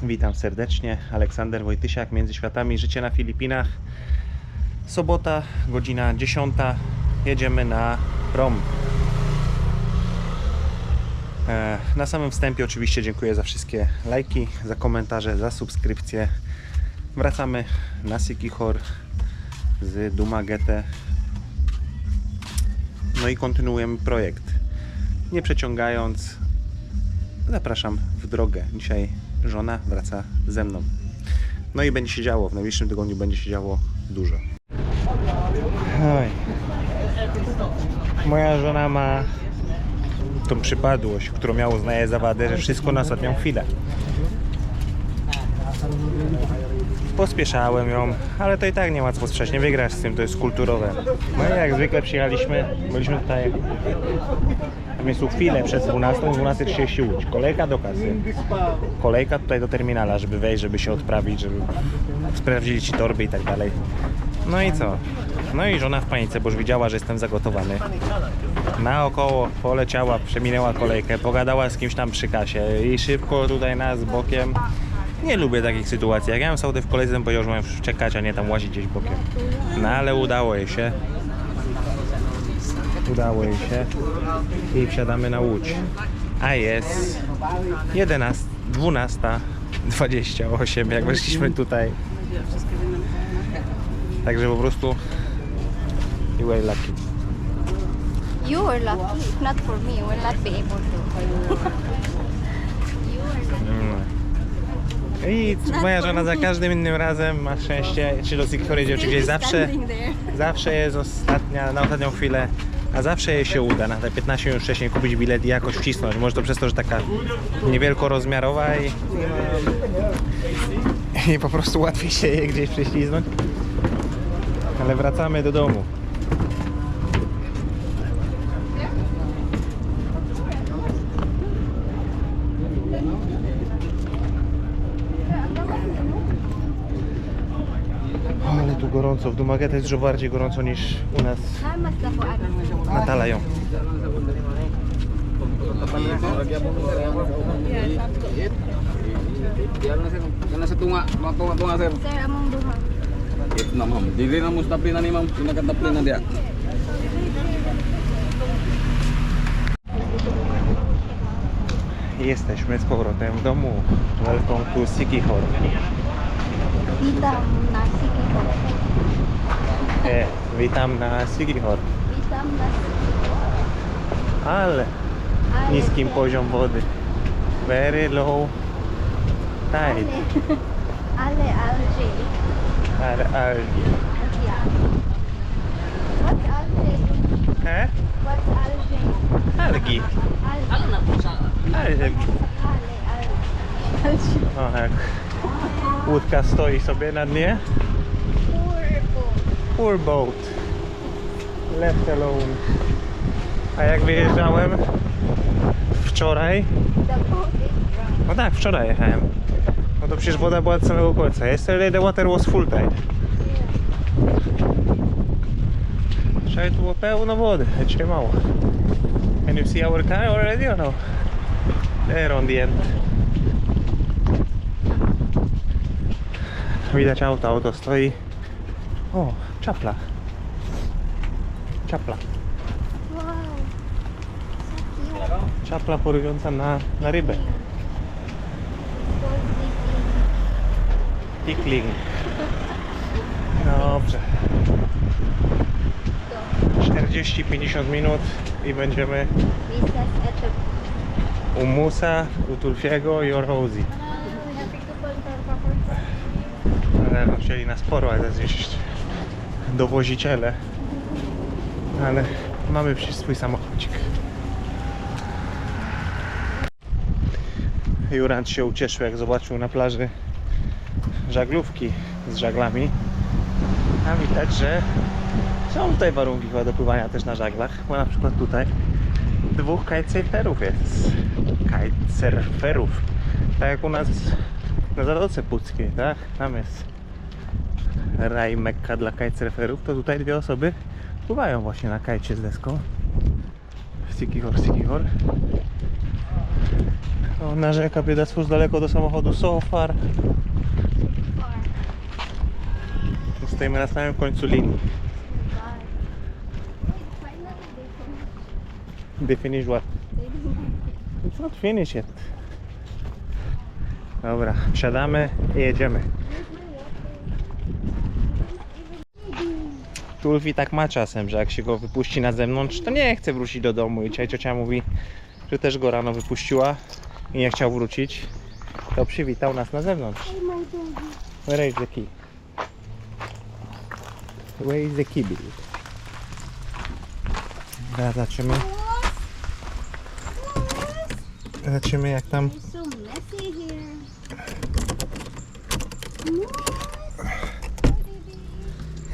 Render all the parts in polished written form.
Witam serdecznie, Aleksander Wojtysiak, Między Światami, życie na Filipinach. Sobota, godzina 10. Jedziemy na prom. Na samym wstępie oczywiście dziękuję za wszystkie lajki, za komentarze, za subskrypcje. Wracamy na Siquijor z Dumaguete. No i kontynuujemy projekt. Nie przeciągając, zapraszam w drogę. Dzisiaj żona wraca ze mną. No i będzie się działo, w najbliższym tygodniu będzie się działo dużo. Oj. Moja żona ma tą przypadłość, którą miał uznaje za wadę, że wszystko na ostatnią chwilę. Pospieszałem ją, ale to i tak nie ma co sprzeć, nie wygrasz z tym, to jest kulturowe. No i jak zwykle przyjechaliśmy, byliśmy tutaj w miejscu chwilę przed 12, 12:30 Łódź. Kolejka do kasy, kolejka tutaj do terminala, żeby wejść, żeby się odprawić, żeby sprawdzili ci torby i tak dalej. No i co? No i żona w panice, bo już widziała, że jestem zagotowany. Naokoło poleciała, przeminęła kolejkę, pogadała z kimś tam przy kasie i szybko tutaj nas bokiem. Nie lubię takich sytuacji. Jak ja mam sautę w kolejce, to powiedział, że mam czekać, a nie tam łazić gdzieś bokiem. No ale udało jej się. Udało jej się. I wsiadamy na Łódź. A jest 12:28, jak weszliśmy tutaj. Także po prostu you were lucky. You were lucky. If not for me, you will not be able to. You were lucky. I moja żona za każdym innym razem ma szczęście, czy do Siquijor idzie, czy gdzieś zawsze jest ostatnia, na ostatnią chwilę, a zawsze jej się uda na te 15 minut wcześniej kupić bilet i jakoś wcisnąć. Może to przez to, że taka niewielkorozmiarowa i po prostu łatwiej się je gdzieś prześliznąć. Ale wracamy do domu. Ale tu gorąco, w Dumaguete jest dużo bardziej gorąco niż u nas na Talają. Sir, among duha. Na ma'am. Dili na mo stapli ni ma'am. Pinakatapli na dia. Jesteśmy z powrotem w domu. Welcome to Siquijor. Witam na Siquijor. Witam na Siquijor. Witam na Ale niskim poziom wody. Very low tide. Ale algae. Ale algae. What's algae? What's algae? Algi. Algi. O, jak łódka stoi sobie na dnie. Poor boat. Left alone. A jak wyjeżdżałem wczoraj, no tak, wczoraj jechałem, no to przecież woda była do samego końca. Yesterday the water was full tide. Wczoraj tu było pełno wody, a dzisiaj mało. Can you see our car already or no? There on the end. Widać auto stoi. O, czapla. Czapla. Wow. Czapla porująca na rybę. Tickling. Dobrze. 40-50 minut i będziemy u Musa, u Tulfiego i o Rosie. Ale no, wzięli na sporo, ale gdzieś dowoziciele. Ale mamy swój samochodzik. Jurand się ucieszył, jak zobaczył na plaży żaglówki z żaglami. A widać, że są tutaj warunki chyba do pływania też na żaglach, bo na przykład tutaj 2 kitesurferów jest. Kitesurferów. Tak jak u nas na Zatoce Puckiej, tak? Tam jest raj Mekka dla kitesurferów, to tutaj 2 osoby pływają właśnie na kajcie z deską. Siquijor. No, narzeka biedactwo, daleko do samochodu, so far. Stoimy na samym końcu linii. They finish what? It's not finished yet. Dobra, wsiadamy i jedziemy. Tulfi tak ma czasem, że jak się go wypuści na zewnątrz, to nie chce wrócić do domu. I dzisiaj ciocia mówi, że też go rano wypuściła i nie chciał wrócić. To przywitał nas na zewnątrz. Where is the key? Where is the key, baby? Teraz zobaczymy jak tam. It's so messy here.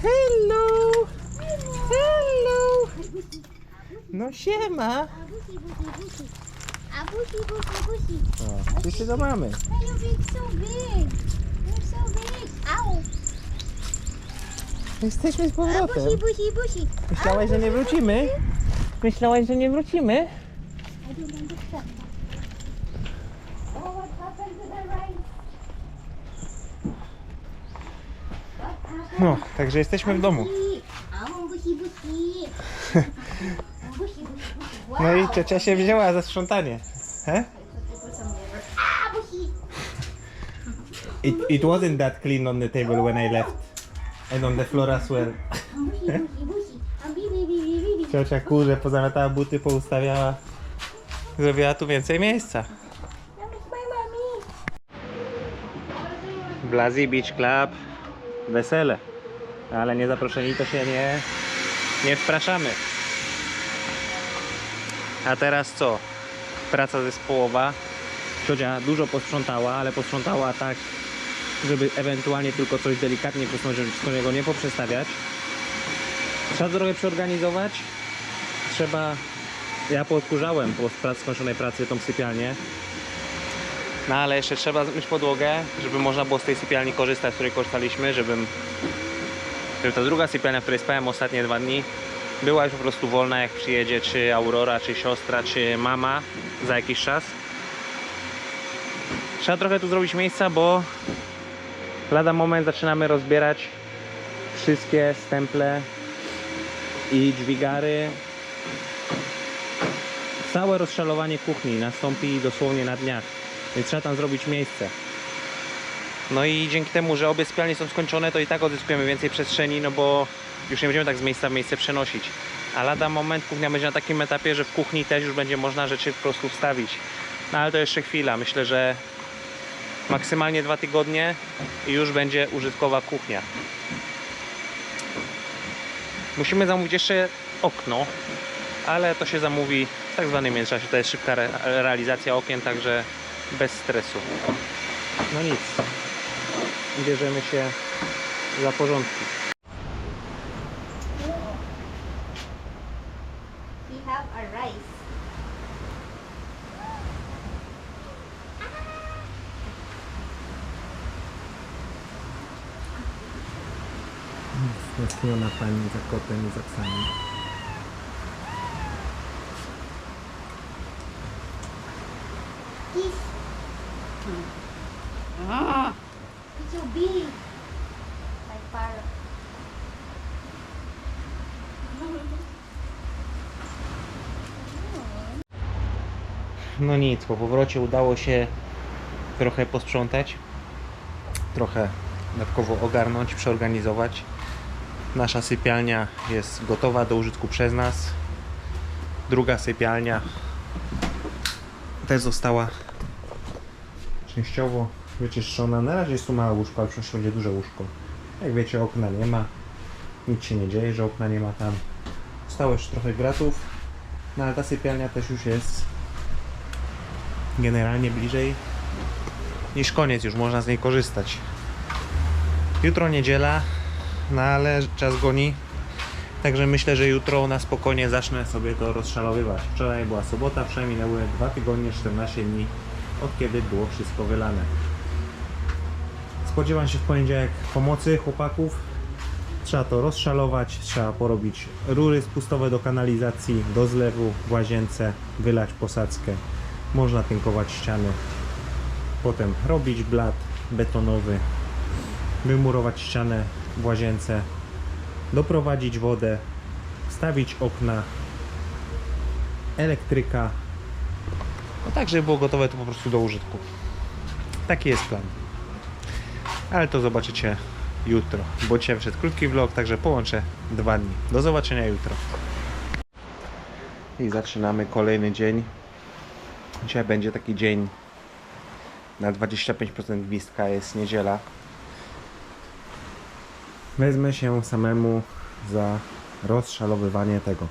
Hello! Hello! No siema! Abusi, busi, busi. O, tu się do mamy. Why you being so big? You're so big. Ow. Jesteśmy z powrotem. Busi, busi, busi. Myślałaś, że nie wrócimy? Myślałaś, że nie wrócimy? I don't understand. Oh, what happened to the rice? What happened? No, także jesteśmy w domu. Oh, busi, busi. Busi, busi, busi. Wow. No i ciocia się wzięła za sprzątanie. He? Ah, busi. It wasn't that clean on the table when I left. And on the floor as well. Busi, busi, busi. Bibi, bibi, bibi. Ciocia kurze pozamiatała buty, poustawiała. Zrobiła tu więcej miejsca. That was my mommy. Blazi Beach Club. Wesele. Ale nie zaproszeni to się nie wpraszamy. A teraz co? Praca zespołowa. Ciocia dużo posprzątała, ale posprzątała tak, żeby ewentualnie tylko coś delikatnie przesunąć, żeby wszystko niego nie poprzestawiać. Trzeba trochę przeorganizować. Trzeba... Ja poodkurzałem po skończonej pracy tą sypialnię. No ale jeszcze trzeba zmyć podłogę, żeby można było z tej sypialni korzystać, z której korzystaliśmy, żeby ta druga sypialnia, w której spałem ostatnie 2 dni, była już po prostu wolna, jak przyjedzie czy Aurora, czy siostra, czy mama za jakiś czas. Trzeba trochę tu zrobić miejsca, bo lada moment zaczynamy rozbierać wszystkie stemple i dźwigary. Całe rozszalowanie kuchni nastąpi dosłownie na dniach, więc trzeba tam zrobić miejsce. No i dzięki temu, że obie sypialnie są skończone, to i tak odzyskujemy więcej przestrzeni, no bo już nie będziemy tak z miejsca w miejsce przenosić. A lada moment kuchnia będzie na takim etapie, że w kuchni też już będzie można rzeczy po prostu wstawić. No ale to jeszcze chwila, myślę, że maksymalnie 2 tygodnie i już będzie użytkowa kuchnia. Musimy zamówić jeszcze okno, ale to się zamówi w tak zwanym międzyczasie. To jest szybka realizacja okien, także bez stresu. No nic, bierzemy się za porządki. We have a rice. Stęskniona pani za kotem i za psami. Kiss. It's so big. Like parrot. No nic, po powrocie udało się trochę posprzątać, trochę dodatkowo ogarnąć, przeorganizować. Nasza sypialnia jest gotowa do użytku przez nas. Druga sypialnia też została częściowo wyczyszczona. Na razie jest tu małe łóżko, ale w przyszłości będzie duże łóżko. Jak wiecie, okna nie ma. Nic się nie dzieje, że okna nie ma tam. Zostało jeszcze trochę gratów. No ale ta sypialnia też już jest generalnie bliżej niż koniec, już można z niej korzystać. Jutro niedziela, no ale czas goni, także myślę, że jutro na spokojnie zacznę sobie to rozszalowywać. Wczoraj była sobota, przynajmniej minęły 2 tygodnie, 14 dni od kiedy było wszystko wylane. Spodziewam się w poniedziałek pomocy chłopaków. Trzeba to rozszalować, trzeba porobić rury spustowe do kanalizacji, do zlewu w łazience, wylać posadzkę. Można tynkować ściany, potem robić blat betonowy, wymurować ścianę w łazience, doprowadzić wodę, wstawić okna, elektryka, no tak, żeby było gotowe to po prostu do użytku. Taki jest plan. Ale to zobaczycie jutro, bo dzisiaj wszedł krótki vlog, także połączę 2 dni. Do zobaczenia jutro. I zaczynamy kolejny dzień. Dzisiaj będzie taki dzień na 25% gwizdka, jest niedziela. Wezmę się samemu za rozszalowywanie tego.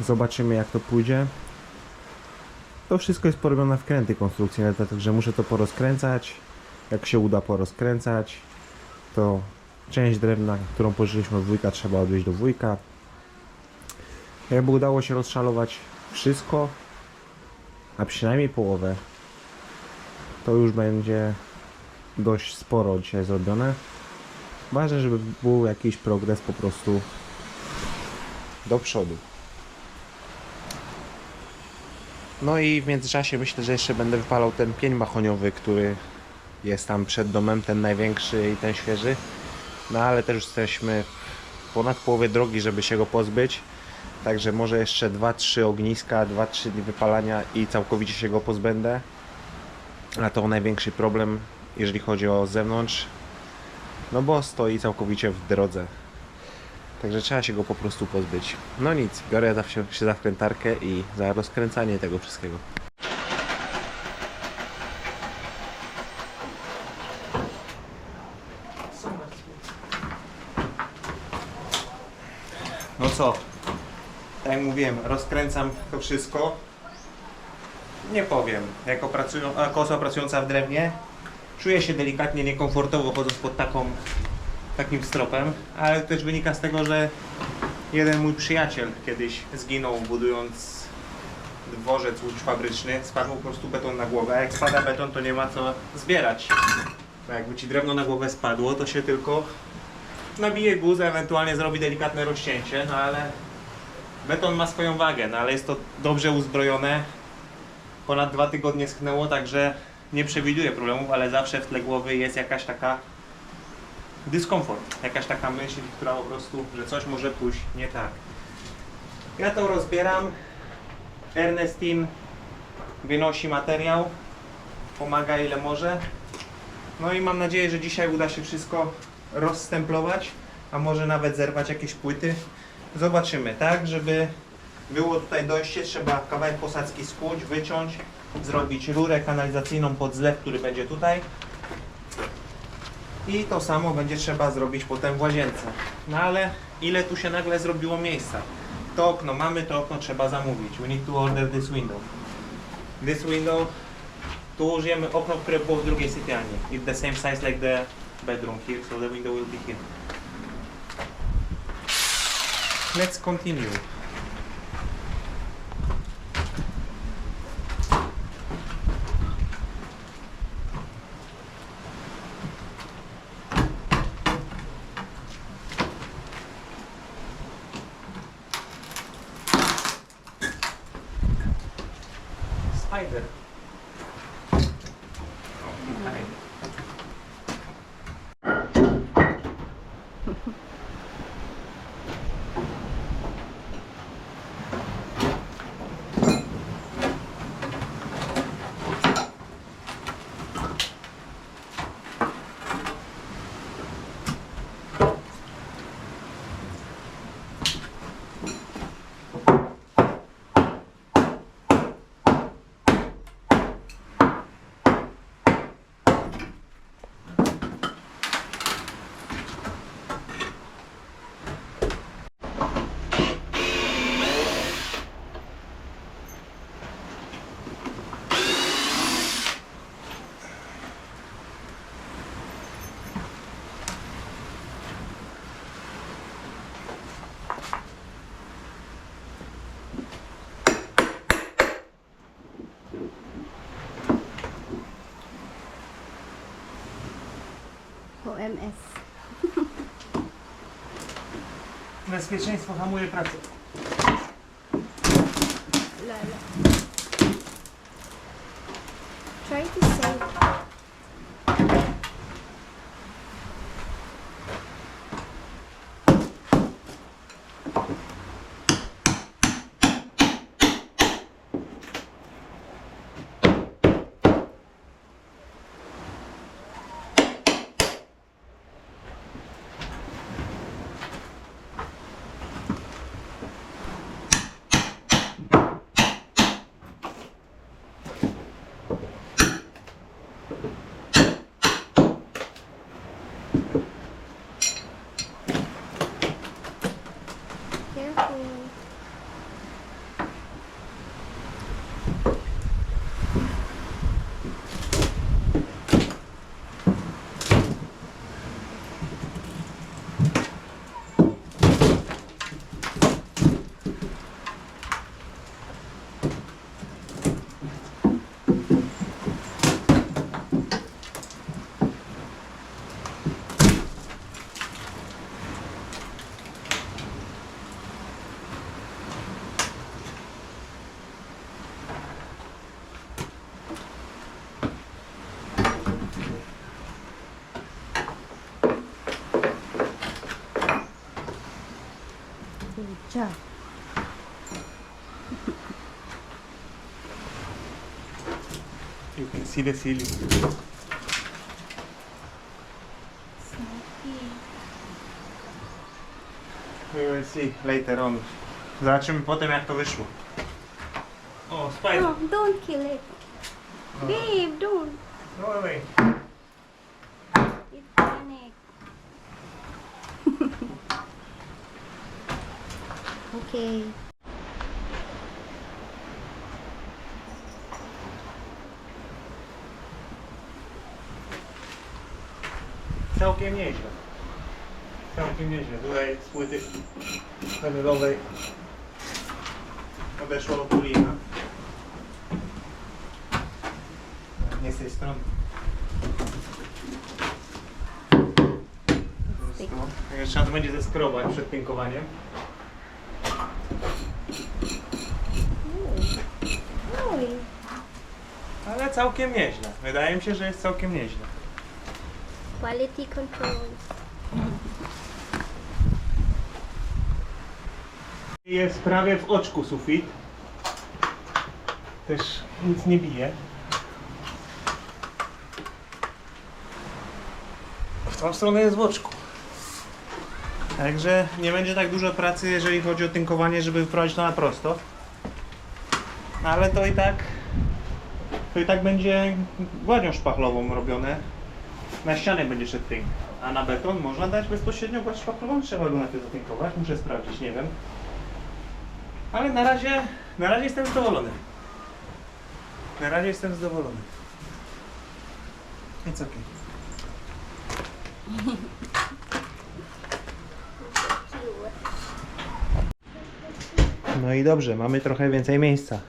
Zobaczymy, jak to pójdzie. To wszystko jest porobione w kręty konstrukcyjne, także muszę to porozkręcać. Jak się uda porozkręcać, to część drewna, którą pożyczyliśmy od wujka, trzeba odwieźć do wujka. Jakby udało się rozszalować wszystko, a przynajmniej połowę, to już będzie dość sporo dzisiaj zrobione. Ważne, żeby był jakiś progres po prostu do przodu. No i w międzyczasie myślę, że jeszcze będę wypalał ten pień mahoniowy, który jest tam przed domem, ten największy i ten świeży. No ale też już jesteśmy w ponad połowie drogi, żeby się go pozbyć. Także może jeszcze 2-3 ogniska, 2-3 dni wypalania i całkowicie się go pozbędę. A to największy problem, jeżeli chodzi o zewnątrz. No bo stoi całkowicie w drodze. Także trzeba się go po prostu pozbyć. No nic, biorę zawsze się za wkrętarkę i za rozkręcanie tego wszystkiego. No co? Tak jak mówiłem, rozkręcam to wszystko. Nie powiem, jako osoba pracująca w drewnie czuję się delikatnie niekomfortowo chodząc pod takim stropem, ale to też wynika z tego, że jeden mój przyjaciel kiedyś zginął budując dworzec łódź fabryczny, spadł po prostu beton na głowę, a jak spada beton, to nie ma co zbierać. Bo jakby ci drewno na głowę spadło, to się tylko nabije guzę, ewentualnie zrobi delikatne rozcięcie, no ale beton ma swoją wagę, no ale jest to dobrze uzbrojone. Ponad 2 tygodnie schnęło, także nie przewiduję problemów, ale zawsze w tle głowy jest jakaś taka dyskomfort, jakaś taka myśl, która po prostu, że coś może pójść nie tak. Ja to rozbieram. Ernestine wynosi materiał, pomaga ile może. No i mam nadzieję, że dzisiaj uda się wszystko rozstemplować, a może nawet zerwać jakieś płyty. Zobaczymy, tak? Żeby było tutaj dojście, trzeba kawałek posadzki skuć, wyciąć, zrobić rurę kanalizacyjną pod zlew, który będzie tutaj. I to samo będzie trzeba zrobić potem w łazience. No ale ile tu się nagle zrobiło miejsca? To okno mamy, to okno trzeba zamówić. We need to order this window. This window, tu użyjemy okno, które było w drugiej sypialni. It's the same size like the bedroom here, so the window will be here. Let's continue. Spider. OMS. Bezpieczeństwo hamuje pracę. Lala. job. You can see the ceiling. Smoky. We will see later on. Zobaczymy potem jak to wyszło. O, spider. No, don't kill it. Babe, don't. Go away. It's panic. Okay. Całkiem nieźle. Całkiem nieźle. Tutaj z płyty winylowej odeszło otulina. Nie z tej strony. Także trzeba to będzie zeskrobać przed tynkowaniem. Oj. Ale całkiem nieźle. Wydaje mi się, że jest całkiem nieźle. Quality control. Jest prawie w oczku sufit. Też nic nie bije. W tą stronę jest w oczku. Także nie będzie tak dużo pracy, jeżeli chodzi o tynkowanie, żeby wyprowadzić to na prosto. Ale to i tak będzie gładzią szpachlową robione. Na ścianę będzie szedł tynk. A na beton można dać bezpośrednio gładź szpachlową? Trzeba go najpierw zatynkować, muszę sprawdzić, nie wiem. Ale na razie jestem zadowolony. Na razie jestem zadowolony. It's okay. No i dobrze, mamy trochę więcej miejsca.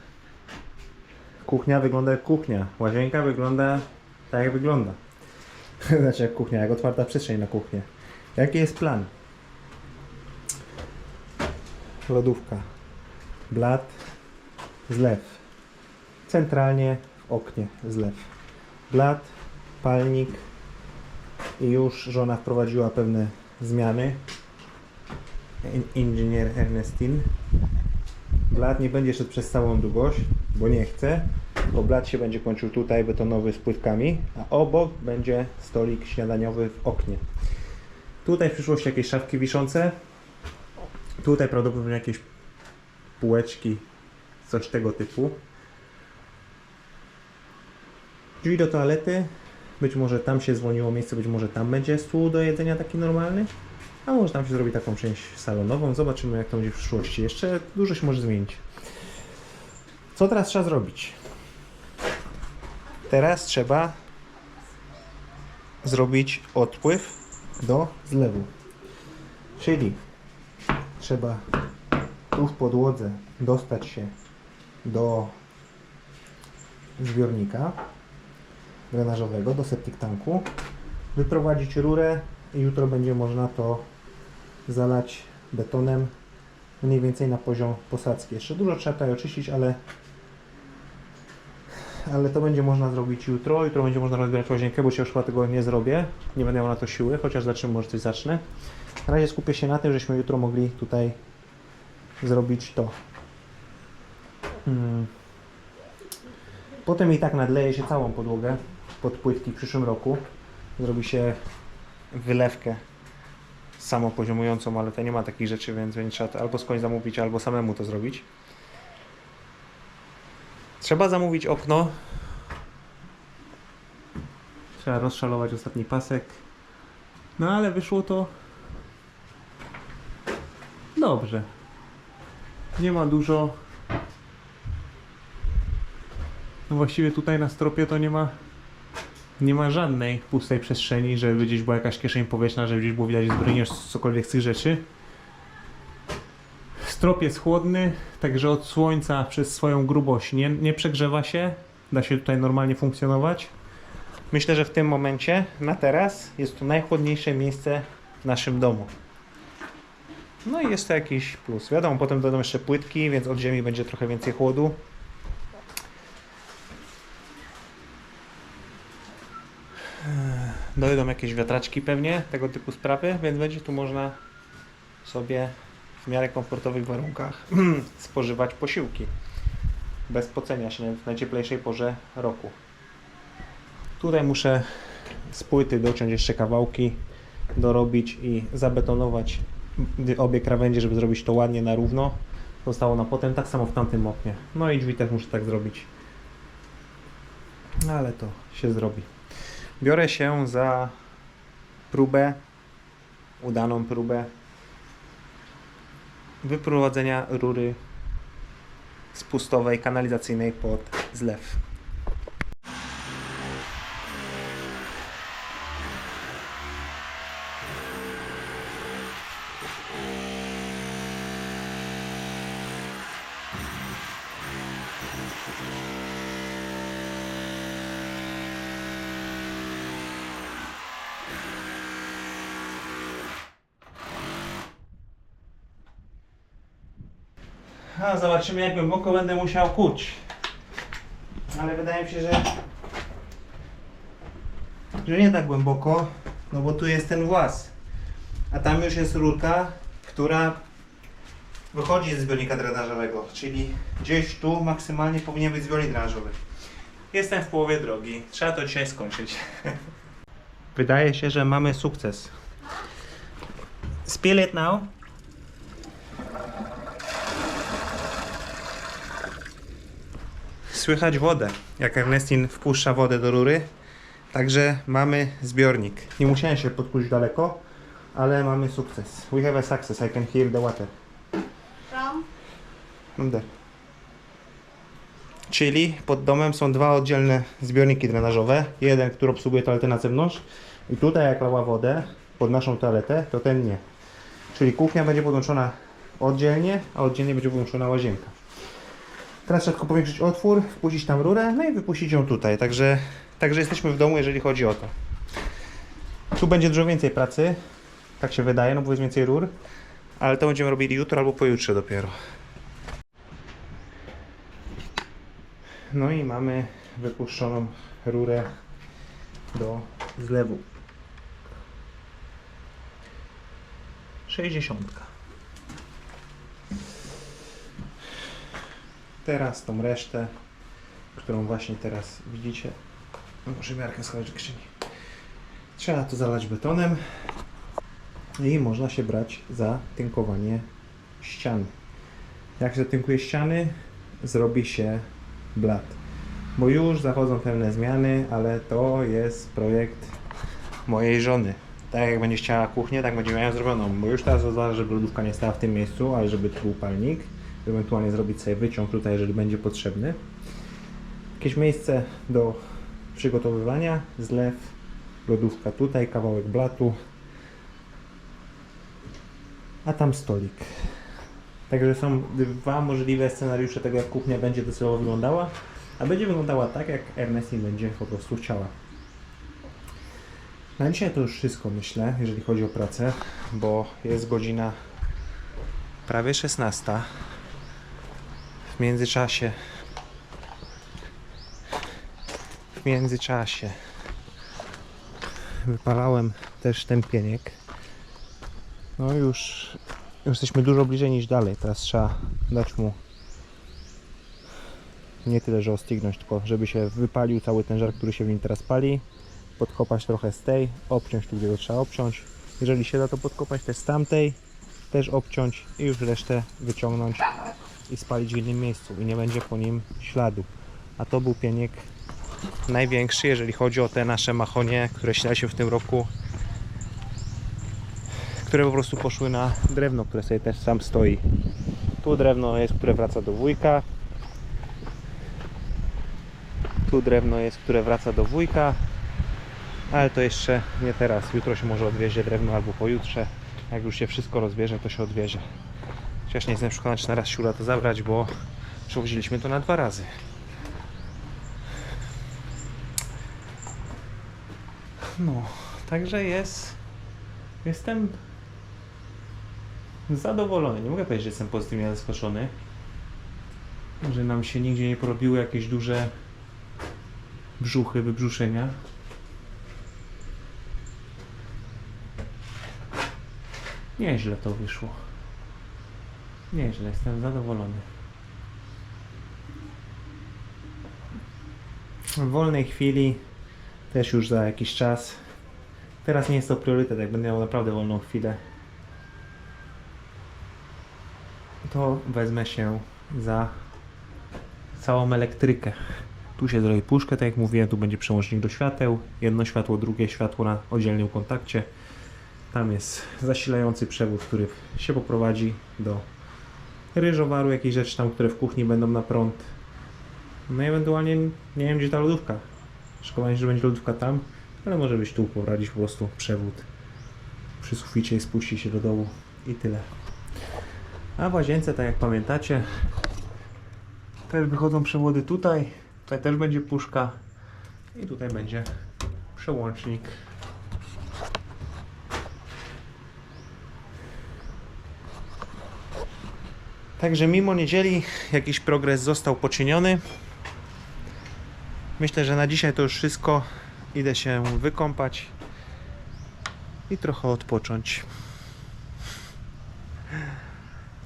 Kuchnia wygląda jak kuchnia. Łazienka wygląda tak jak wygląda. Znaczy jak kuchnia, jak otwarta przestrzeń na kuchnię. Jaki jest plan? Lodówka. Blat. Zlew. Centralnie w oknie zlew. Blat. Palnik. I już żona wprowadziła pewne zmiany. Inżynier Ernestin. Blat nie będzie szedł przez całą długość, bo nie chce. Bo blat się będzie kończył tutaj, betonowy z płytkami, a obok będzie stolik śniadaniowy w oknie. Tutaj w przyszłości jakieś szafki wiszące. Tutaj prawdopodobnie jakieś półeczki, coś tego typu. Drzwi do toalety. Być może tam się zwolniło miejsce, być może tam będzie stół do jedzenia taki normalny. A może tam się zrobi taką część salonową. Zobaczymy jak to będzie w przyszłości. Jeszcze dużo się może zmienić. Co teraz trzeba zrobić? Teraz trzeba zrobić odpływ do zlewu. Czyli trzeba tu w podłodze dostać się do zbiornika drenażowego, do septic tanku, wyprowadzić rurę i jutro będzie można to zalać betonem mniej więcej na poziom posadzki. Jeszcze dużo trzeba tutaj oczyścić, ale to będzie można zrobić jutro. Jutro będzie można rozbierać łazienkę, bo się już chyba tego nie zrobię. Nie będę miał na to siły, chociaż zaczynam, może coś zacznę. Na razie skupię się na tym, żeśmy jutro mogli tutaj zrobić to. Potem i tak nadleje się całą podłogę pod płytki w przyszłym roku. Zrobi się wylewkę samopoziomującą, ale to nie ma takich rzeczy, więc będzie trzeba to albo skądś zamówić, albo samemu to zrobić. Trzeba zamówić okno. Trzeba rozszalować ostatni pasek. No ale wyszło to dobrze. Nie ma dużo. No właściwie tutaj na stropie to nie ma żadnej pustej przestrzeni, żeby gdzieś była jakaś kieszeń powietrzna, żeby gdzieś było widać zbrojenie, cokolwiek z tych rzeczy. Strop jest chłodny, także od słońca przez swoją grubość nie przegrzewa się. Da się tutaj normalnie funkcjonować. Myślę, że w tym momencie, na teraz, jest to najchłodniejsze miejsce w naszym domu. No i jest to jakiś plus. Wiadomo, potem dodam jeszcze płytki, więc od ziemi będzie trochę więcej chłodu. Dojdą jakieś wiatraczki pewnie, tego typu sprawy, więc będzie tu można sobie w miarę komfortowych warunkach spożywać posiłki. Bez pocenia się w najcieplejszej porze roku. Tutaj muszę z płyty dociąć jeszcze kawałki, dorobić i zabetonować obie krawędzie, żeby zrobić to ładnie na równo. Zostało na potem, tak samo w tamtym oknie. No i drzwi też muszę tak zrobić. No ale to się zrobi. Biorę się za próbę, udaną próbę wyprowadzenia rury spustowej, kanalizacyjnej pod zlew. A zobaczymy, jak głęboko będę musiał kuć. Ale wydaje mi się, że nie tak głęboko, no bo tu jest ten włas. A tam już jest rurka, która wychodzi z zbiornika drenażowego, czyli gdzieś tu maksymalnie powinien być zbiornik drenażowy. Jestem w połowie drogi, trzeba to dzisiaj skończyć. Wydaje się, że mamy sukces. Spill it now. Słychać wodę, jak Ernestin wpuszcza wodę do rury. Także mamy zbiornik. Nie musiałem się podkuć daleko, ale mamy sukces. We have a success. I can hear the water. From there. Czyli pod domem są dwa oddzielne zbiorniki drenażowe. Jeden, który obsługuje toaletę na zewnątrz. I tutaj jak lała wodę pod naszą toaletę, to ten nie. Czyli kuchnia będzie podłączona oddzielnie, a oddzielnie będzie podłączona łazienka. Teraz trzeba tylko powiększyć otwór, wpuścić tam rurę, no i wypuścić ją tutaj. Także jesteśmy w domu, jeżeli chodzi o to. Tu będzie dużo więcej pracy, tak się wydaje, no bo jest więcej rur. Ale to będziemy robili jutro albo pojutrze dopiero. No i mamy wypuszczoną rurę do zlewu. 60. Teraz tą resztę, którą właśnie teraz widzicie, muszę miarkę schować do kieszeni. Trzeba to zalać betonem i można się brać za tynkowanie ścian. Jak się zatynkuje ściany, zrobi się blat. Bo już zachodzą pewne zmiany, ale to jest projekt mojej żony. Tak jak będzie chciała kuchnię, tak będzie miała ją zrobioną. Bo już teraz rozważa, żeby lodówka nie stała w tym miejscu, ale żeby tu był palnik. Ewentualnie zrobić sobie wyciąg tutaj, jeżeli będzie potrzebny. Jakieś miejsce do przygotowywania, zlew, lodówka tutaj, kawałek blatu, a tam stolik. Także są dwa możliwe scenariusze tego, jak kuchnia będzie docelowo wyglądała, a będzie wyglądała tak, jak Ernestin będzie po prostu chciała. Na dzisiaj to już wszystko, myślę, jeżeli chodzi o pracę, bo jest godzina prawie 16. W międzyczasie wypalałem też ten pieniek. No już jesteśmy dużo bliżej niż dalej. Teraz trzeba dać mu nie tyle, że ostygnąć, tylko żeby się wypalił cały ten żar, który się w nim teraz pali. Podkopać trochę z tej, obciąć tu, gdzie go trzeba obciąć. Jeżeli się da, to podkopać też z tamtej, też obciąć i już resztę wyciągnąć i spalić w innym miejscu i nie będzie po nim śladu. A to był pieniek największy, jeżeli chodzi o te nasze mahonie, które ścięły się w tym roku, które po prostu poszły na drewno, które sobie też sam stoi. Tu drewno jest, które wraca do wujka. Tu drewno jest, które wraca do wujka. Ale to jeszcze nie teraz. Jutro się może odwiezie drewno albo pojutrze. Jak już się wszystko rozbierze, to się odwiezie. Chociaż nie jestem przekonany, czy na raz się uda to zabrać, bo przewoziliśmy to na 2 razy. No, także jestem zadowolony. Nie mogę powiedzieć, że jestem pozytywnie zaskoczony. Że nam się nigdzie nie porobiły jakieś duże brzuchy, wybrzuszenia. Nieźle to wyszło. Nieźle, jestem zadowolony. W wolnej chwili, też już za jakiś czas. Teraz nie jest to priorytet, jak będę miał naprawdę wolną chwilę, to wezmę się za całą elektrykę. Tu się zrobi puszkę, tak jak mówiłem, tu będzie przełącznik do świateł. Jedno światło, drugie światło na oddzielnym kontakcie. Tam jest zasilający przewód, który się poprowadzi do ryżowaru, jakieś rzeczy tam, które w kuchni będą na prąd. No i ewentualnie nie wiem, gdzie ta lodówka. Szkoda, że będzie lodówka tam, ale może być tu, poradzić po prostu przewód przy suficie i spuści się do dołu i tyle. A w łazience, tak jak pamiętacie, też wychodzą przewody tutaj. Tutaj też będzie puszka i tutaj będzie przełącznik. Także mimo niedzieli jakiś progres został poczyniony. Myślę, że na dzisiaj to już wszystko. Idę się wykąpać i trochę odpocząć.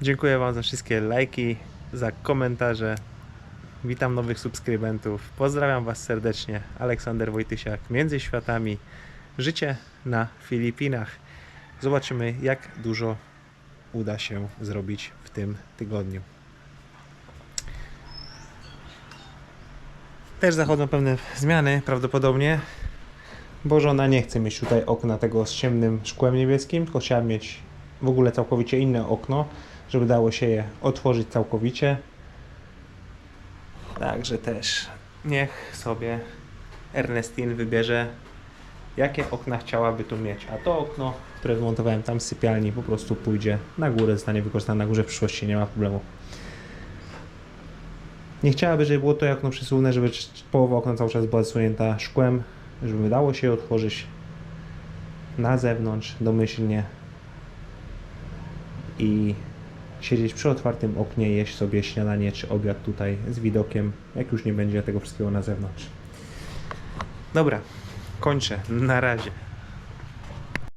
Dziękuję Wam za wszystkie lajki, za komentarze. Witam nowych subskrybentów. Pozdrawiam Was serdecznie. Aleksander Wojtysiak, Między Światami. Życie na Filipinach. Zobaczymy, jak dużo uda się zrobić w tym tygodniu. Też zachodzą pewne zmiany prawdopodobnie, bo żona nie chce mieć tutaj okna tego z ciemnym szkłem niebieskim, tylko chciała mieć w ogóle całkowicie inne okno, żeby dało się je otworzyć całkowicie. Także też niech sobie Ernestine wybierze, jakie okna chciałaby tu mieć. A to okno, które wymontowałem tam z sypialni, po prostu pójdzie na górę, zostanie wykorzystane na górze w przyszłości, nie ma problemu. Nie chciałaby, żeby było to okno przesuwne, żeby połowa okna cały czas była zasłonięta szkłem, żeby dało się je otworzyć na zewnątrz domyślnie i siedzieć przy otwartym oknie, jeść sobie śniadanie czy obiad tutaj z widokiem, jak już nie będzie tego wszystkiego na zewnątrz. Dobra, kończę. Na razie.